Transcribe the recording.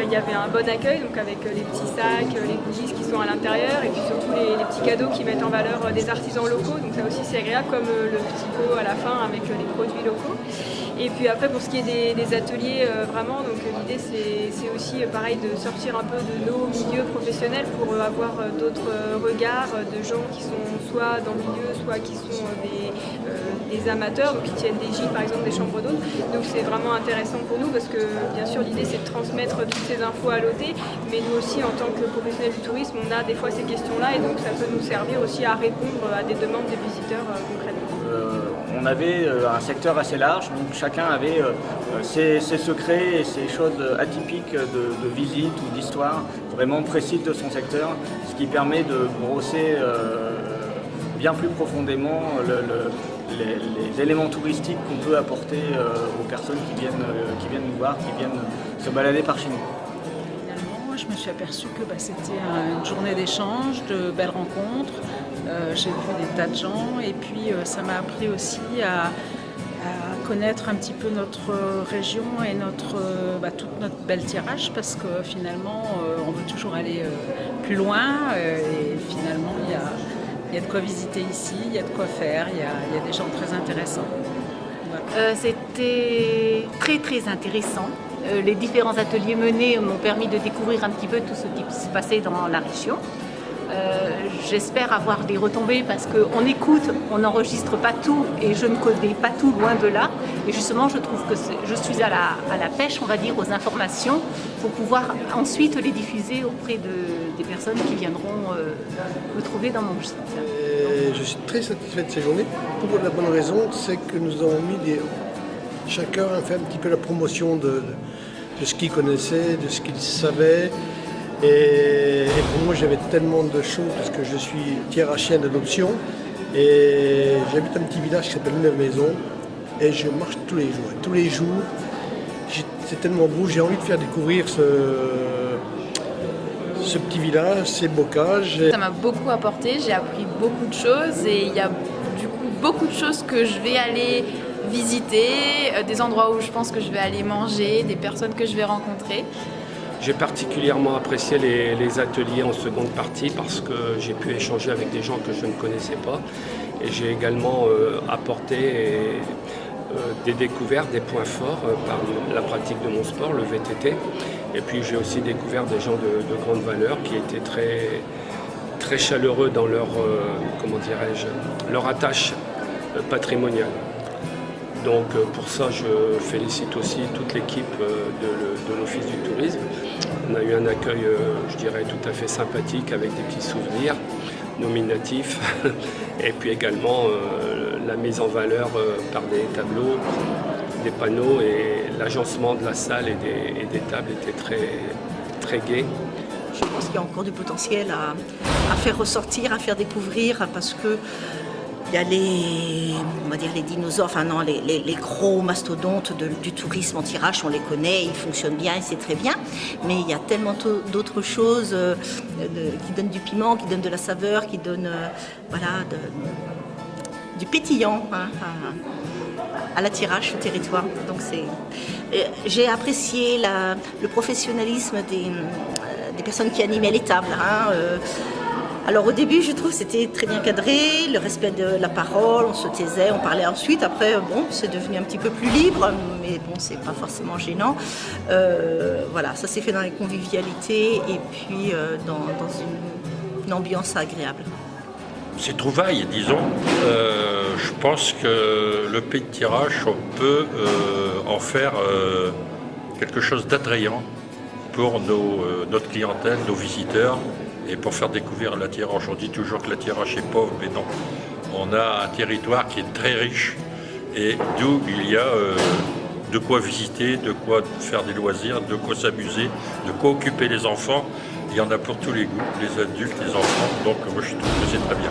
Il y avait un bon accueil, donc avec les petits sacs, les goodies qui sont à l'intérieur, et puis surtout les petits cadeaux qui mettent en valeur des artisans locaux. Donc ça aussi c'est agréable, comme le petit pot à la fin avec les produits locaux. Et puis après, pour ce qui est des ateliers, vraiment, donc l'idée c'est aussi pareil de sortir un peu de nos milieux professionnels pour avoir d'autres regards de gens qui sont soit dans le milieu, soit qui sont des amateurs, donc qui tiennent des gîtes par exemple, des chambres d'hôtes. Donc c'est vraiment intéressant pour nous parce que bien sûr l'idée c'est de transmettre toutes ces infos à l'hôtel, mais nous aussi en tant que professionnels du tourisme, on a des fois ces questions-là et donc ça peut nous servir aussi à répondre à des demandes des visiteurs concrètement. On avait un secteur assez large, donc chacun avait ses secrets et ses choses atypiques de visite ou d'histoire vraiment précises de son secteur, ce qui permet de brosser bien plus profondément les éléments touristiques qu'on peut apporter aux personnes qui viennent nous voir, qui viennent se balader par chez nous. Finalement, je me suis aperçue que c'était une journée d'échange, de belles rencontres. J'ai vu des tas de gens et puis ça m'a appris aussi à connaître un petit peu notre région et toute notre belle tirage parce que finalement on veut toujours aller plus loin et finalement il y a de quoi visiter ici, il y a de quoi faire, il y a des gens très intéressants. Voilà. C'était très très intéressant. Les différents ateliers menés m'ont permis de découvrir un petit peu tout ce qui se passait dans la région. J'espère avoir des retombées parce qu'on écoute, on n'enregistre pas tout et je ne connais pas tout loin de là. Et justement, je trouve que je suis à la pêche, on va dire, aux informations pour pouvoir ensuite les diffuser auprès des personnes qui viendront me trouver dans mon site. Je suis très satisfait de ces journées pour la bonne raison, c'est que nous avons mis chacun a fait un petit peu la promotion de ce qu'il connaissait, de ce qu'il savait. Et pour moi, j'avais tellement de choses parce que je suis tiers-chien d'adoption et j'habite un petit village qui s'appelle Neuve-Maison et je marche tous les jours. Et tous les jours, c'est tellement beau, j'ai envie de faire découvrir ce petit village, ces bocages. Ça m'a beaucoup apporté, j'ai appris beaucoup de choses et il y a du coup beaucoup de choses que je vais aller visiter, des endroits où je pense que je vais aller manger, des personnes que je vais rencontrer. J'ai particulièrement apprécié les ateliers en seconde partie parce que j'ai pu échanger avec des gens que je ne connaissais pas et j'ai également apporté des découvertes, des points forts par la pratique de mon sport, le VTT. Et puis j'ai aussi découvert des gens de grande valeur qui étaient très, très chaleureux dans leur attache patrimoniale. Donc pour ça, je félicite aussi toute l'équipe de l'Office du tourisme. On a eu un accueil, je dirais, tout à fait sympathique avec des petits souvenirs nominatifs et puis également la mise en valeur par des tableaux, des panneaux et l'agencement de la salle et des tables était très, très gai. Je pense qu'il y a encore du potentiel à faire ressortir, à faire découvrir parce que il y a les dinosaures, les gros mastodontes du tourisme en tirage, on les connaît, ils fonctionnent bien et c'est très bien. Mais il y a tellement d'autres choses qui donnent du piment, qui donnent de la saveur, qui donnent du pétillant à la tirage, au territoire. Donc j'ai apprécié le professionnalisme des personnes qui animaient les tables. Alors au début, je trouve que c'était très bien cadré, le respect de la parole, on se taisait, on parlait ensuite. Après, c'est devenu un petit peu plus libre, mais c'est pas forcément gênant. Ça s'est fait dans les convivialités et puis dans une ambiance agréable. Ces trouvailles, disons, je pense que le pays de tirage, on peut en faire quelque chose d'attrayant pour notre clientèle, nos visiteurs. Et pour faire découvrir la Thiérache, on dit toujours que la Thiérache est pauvre, mais non. On a un territoire qui est très riche et d'où il y a de quoi visiter, de quoi faire des loisirs, de quoi s'amuser, de quoi occuper les enfants. Il y en a pour tous les goûts, les adultes, les enfants. Donc moi je trouve que c'est très bien.